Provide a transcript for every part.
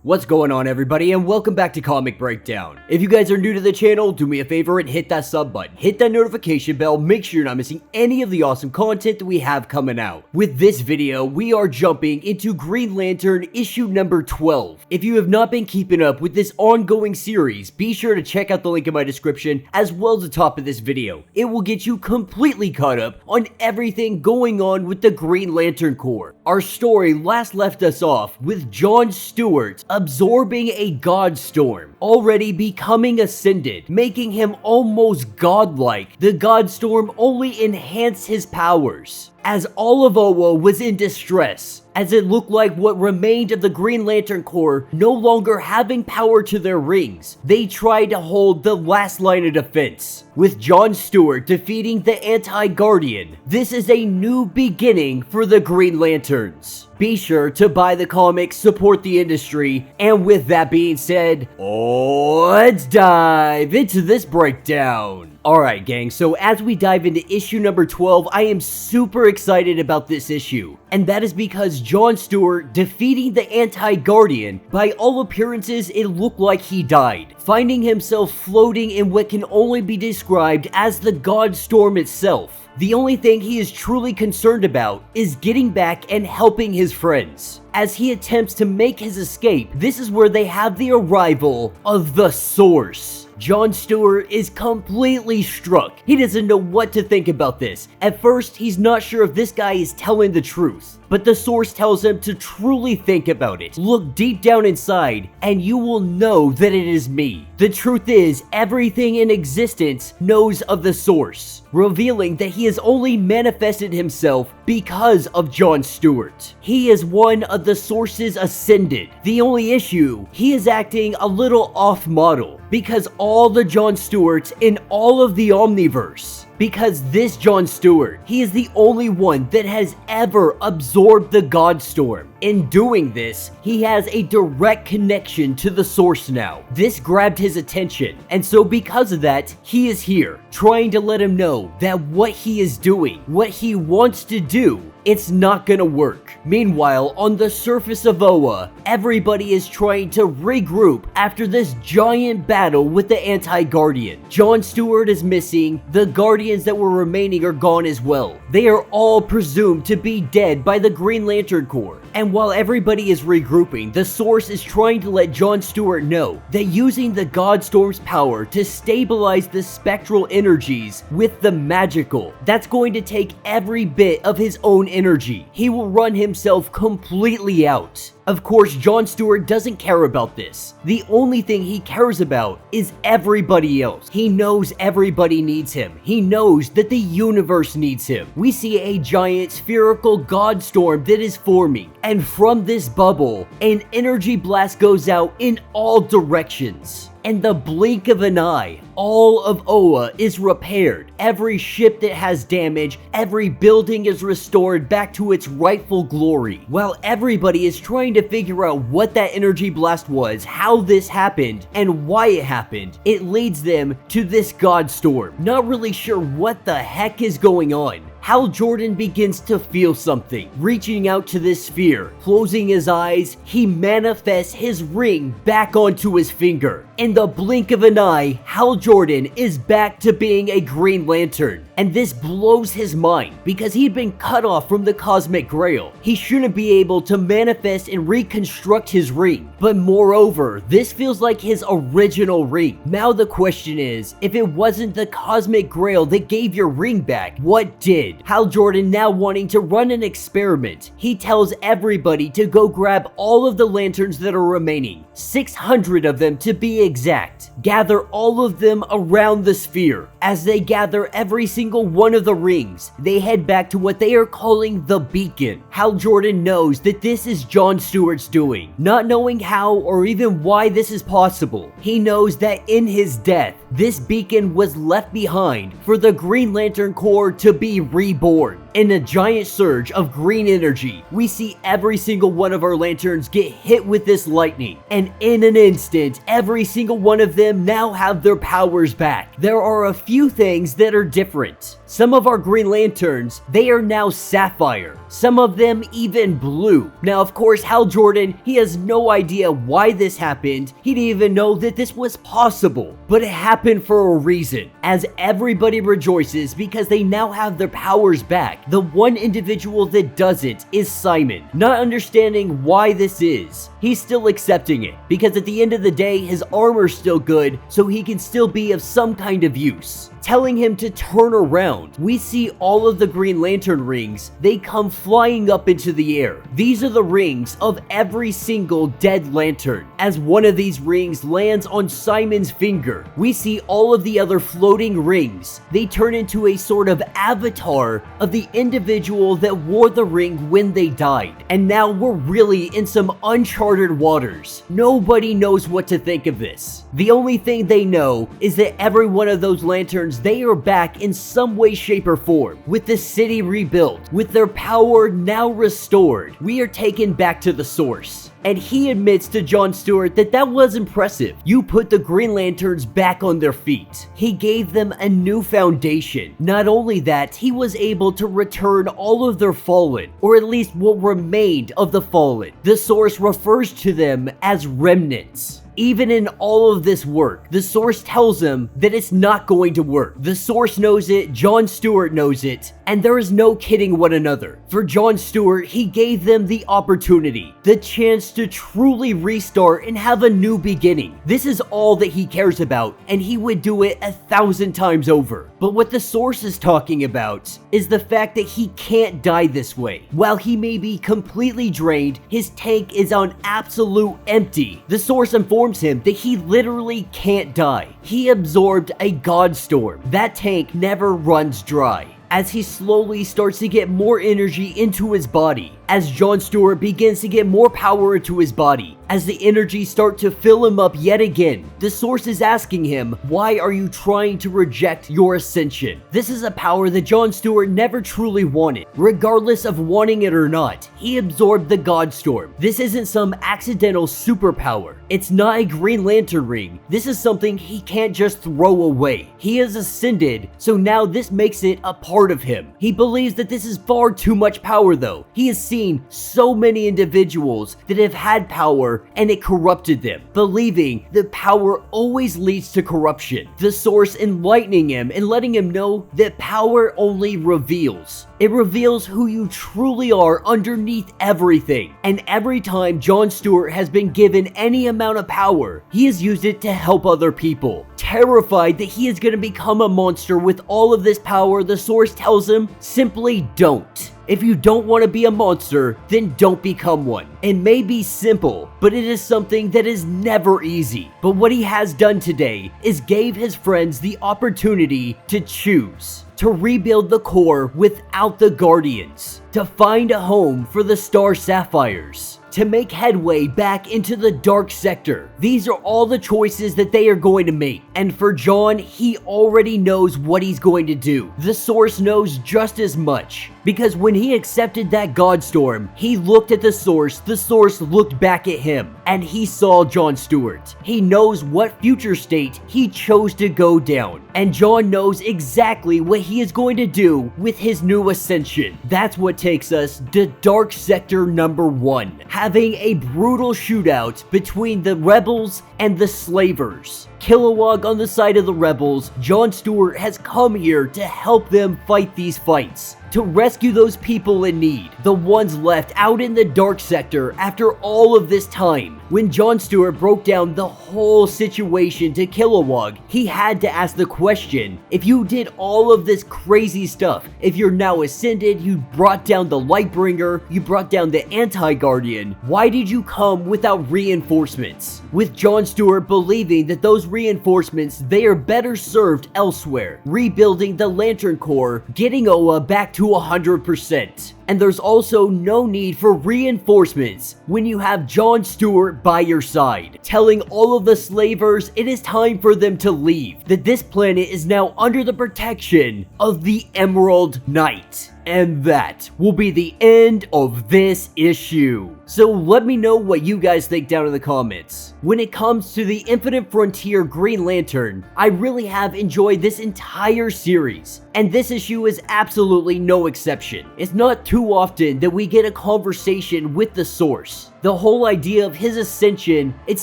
What's going on, everybody, and welcome back to Comic Breakdown. If you guys are new to the channel, do me a favor and hit that sub button, hit that notification bell, make sure you're not missing any of the awesome content that we have coming out. With this video, we are jumping into Green Lantern issue number 12. If you have not been keeping up with this ongoing series, be sure to check out the link in my description as well as the top of this video. It will get you completely caught up on everything going on with the Green Lantern Corps. Our story last left us off with John Stewart absorbing a god storm, already becoming ascended, making him almost godlike. The god storm only enhanced his powers, as all of Oa was in distress, as it looked like what remained of the Green Lantern Corps no longer having power to their rings. They tried to hold the last line of defense, with John Stewart defeating the Anti-Guardian. This is a new beginning for the Green Lanterns. Be sure to buy the comics, support the industry, and with that being said, let's dive into this breakdown. Alright gang, so as we dive into issue number 12, I am super excited about this issue. And that is because John Stewart defeating the Anti-Guardian, by all appearances it looked like he died, finding himself floating in what can only be described as the God Storm itself. The only thing he is truly concerned about is getting back and helping his friends. As he attempts to make his escape, this is where they have the arrival of the Source. John Stewart is completely struck. He doesn't know what to think about this. At first, he's not sure if this guy is telling the truth, but the Source tells him to truly think about it. Look deep down inside, and you will know that it is me. The truth is, everything in existence knows of the Source, revealing that he has only manifested himself because of John Stewart. He is one of the Source's ascended. The only issue, he is acting a little off model, because all the John Stewarts in all of the Omniverse, because this John Stewart, he is the only one that has ever absorbed the God Storm. In doing this, he has a direct connection to the Source now. This grabbed his attention, and so because of that, he is here, trying to let him know that what he is doing, what he wants to do, it's not gonna work. Meanwhile, on the surface of Oa, everybody is trying to regroup after this giant battle with the Anti-Guardian. John Stewart is missing, the Guardians that were remaining are gone as well. They are all presumed to be dead by the Green Lantern Corps. And while everybody is regrouping, the Source is trying to let John Stewart know that using the God Storm's power to stabilize the spectral energies with the magical, that's going to take every bit of his own energy. He will run himself completely out. Of course, John Stewart doesn't care about this. The only thing he cares about is everybody else. He knows everybody needs him. He knows that the universe needs him. We see a giant spherical God storm that is forming, and from this bubble, an energy blast goes out in all directions. In the blink of an eye, all of Oa is repaired. Every ship that has damage, every building is restored back to its rightful glory. While everybody is trying to figure out what that energy blast was, how this happened, and why it happened, it leads them to this God Storm. Not really sure what the heck is going on. Hal Jordan begins to feel something, reaching out to this sphere. Closing his eyes, he manifests his ring back onto his finger. In the blink of an eye, Hal Jordan is back to being a Green Lantern. And this blows his mind, because he'd been cut off from the Cosmic Grail. He shouldn't be able to manifest and reconstruct his ring. But moreover, this feels like his original ring. Now the question is, if it wasn't the Cosmic Grail that gave your ring back, what did? Hal Jordan now wanting to run an experiment. He tells everybody to go grab all of the lanterns that are remaining, 600 of them to be exact. Gather all of them around the sphere. As they gather every single one of the rings, they head back to what they are calling the beacon. Hal Jordan knows that this is John Stewart's doing, not knowing how or even why this is possible. He knows that in his death, this beacon was left behind for the Green Lantern Corps to be reborn. In a giant surge of green energy, we see every single one of our lanterns get hit with this lightning, and in an instant, every single one of them now have their powers back. There are a few things that are different. Some of our Green Lanterns, they are now sapphire. Some of them even blue. Now, of course, Hal Jordan, he has no idea why this happened. He didn't even know that this was possible. But it happened for a reason, as everybody rejoices because they now have their powers back. The one individual that doesn't is Simon. Not understanding why this is, he's still accepting it, because at the end of the day, his armor's still good, so he can still be of some kind of use. Telling him to turn around, we see all of the Green Lantern rings, they come flying up into the air. These are the rings of every single dead lantern. As one of these rings lands on Simon's finger, we see all of the other floating rings. They turn into a sort of avatar of the individual that wore the ring when they died. And now we're really in some uncharted waters. Nobody knows what to think of this. The only thing they know is that every one of those lanterns, they are back in some way, shape, or form. With the city rebuilt, with their power now restored, we are taken back to the source. And he admits to John Stewart that that was impressive. You put the Green Lanterns back on their feet. He gave them a new foundation. Not only that, he was able to return all of their fallen, or at least what remained of the fallen. The source refers to them as remnants. Even in all of this work, the source tells him that it's not going to work. The source knows it, John Stewart knows it, and there is no kidding one another. For John Stewart, he gave them the opportunity, the chance to truly restart and have a new beginning. This is all that he cares about, and he would do it 1,000 times over. But what the source is talking about is the fact that he can't die this way. While he may be completely drained, his tank is on absolute empty. The source informs him that he literally can't die. He absorbed a god storm. That tank never runs dry. As he slowly starts to get more energy into his body, as John Stewart begins to get more power into his body, as the energy starts to fill him up yet again, the source is asking him, why are you trying to reject your ascension? This is a power that John Stewart never truly wanted. Regardless of wanting it or not, he absorbed the God Storm. This isn't some accidental superpower. It's not a Green Lantern ring. This is something he can't just throw away. He has ascended, so now this makes it a part of him. He believes that this is far too much power though. He has seen so many individuals that have had power and it corrupted them, believing that power always leads to corruption. The source enlightening him and letting him know that power only reveals. It reveals who you truly are underneath everything. And every time John Stewart has been given any amount of power, he has used it to help other people. Terrified that he is going to become a monster with all of this power, the source tells him, simply don't. If you don't want to be a monster, then don't become one. It may be simple, but it is something that is never easy. But what he has done today is gave his friends the opportunity to choose. To rebuild the core without the Guardians. To find a home for the Star Sapphires. To make headway back into the dark sector. These are all the choices that they are going to make. And for John, he already knows what he's going to do. The source knows just as much. Because when he accepted that God Storm, he looked at the source looked back at him, and he saw John Stewart. He knows what future state he chose to go down. And John knows exactly what he is going to do with his new ascension. That's what takes us to Dark Sector number 1. Having a brutal shootout between the rebels and the slavers. Kilowog on the side of the rebels, John Stewart has come here to help them fight these fights. To rescue those people in need, the ones left out in the dark sector after all of this time. When John Stewart broke down the whole situation to Kilowog, he had to ask the question, if you did all of this crazy stuff, if you're now ascended, you brought down the Lightbringer, you brought down the Anti-Guardian, why did you come without reinforcements? With John Stewart believing that those reinforcements, they are better served elsewhere, rebuilding the Lantern Corps, getting Oa back to 100%. And there's also no need for reinforcements when you have Jon Stewart by your side, telling all of the slavers it is time for them to leave, that this planet is now under the protection of the Emerald Knight. And that will be the end of this issue. So let me know what you guys think down in the comments. When it comes to the Infinite Frontier Green Lantern, I really have enjoyed this entire series, and this issue is absolutely no exception. It's not too often that we get a conversation with the source. The whole idea of his ascension, it's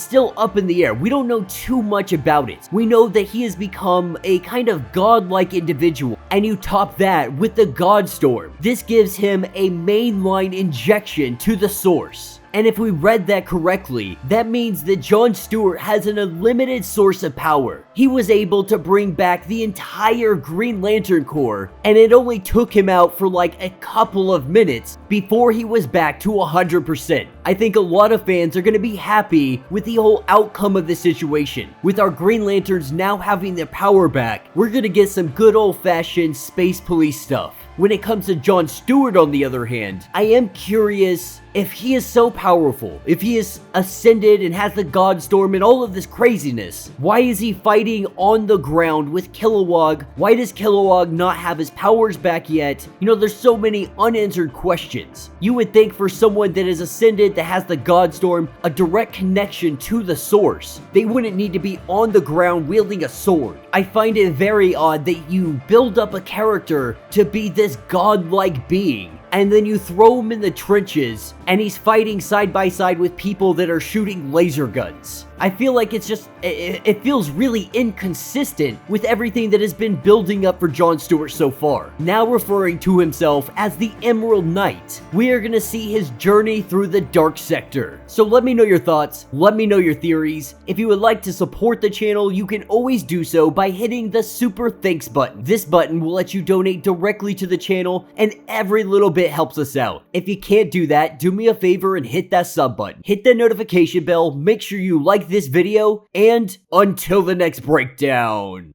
still up in the air. We don't know too much about it. We know that he has become a kind of godlike individual, and you top that with the Godstorm. This gives him a mainline injection to the source. And if we read that correctly, that means that Jon Stewart has an unlimited source of power. He was able to bring back the entire Green Lantern Corps, and it only took him out for like a couple of minutes before he was back to 100%. I think a lot of fans are going to be happy with the whole outcome of this situation. With our Green Lanterns now having their power back, we're going to get some good old-fashioned space police stuff. When it comes to Jon Stewart, on the other hand, I am curious if he is so powerful, if he is ascended and has the Godstorm and all of this craziness. Why is he fighting on the ground with Kilowog? Why does Kilowog not have his powers back yet? You know, there's so many unanswered questions. You would think for someone that is ascended, that has the Godstorm, a direct connection to the source, they wouldn't need to be on the ground wielding a sword. I find it very odd that you build up a character to be this godlike being, and then you throw him in the trenches, and he's fighting side by side with people that are shooting laser guns. I feel like it's just, it feels really inconsistent with everything that has been building up for Jon Stewart so far. Now referring to himself as the Emerald Knight, we are going to see his journey through the dark sector. So let me know your thoughts, let me know your theories. If you would like to support the channel, you can always do so by hitting the Super Thanks button. This button will let you donate directly to the channel, and every little bit helps us out. If you can't do that, do me a favor and hit that sub button. Hit that notification bell, make sure you like this video, and until the next breakdown.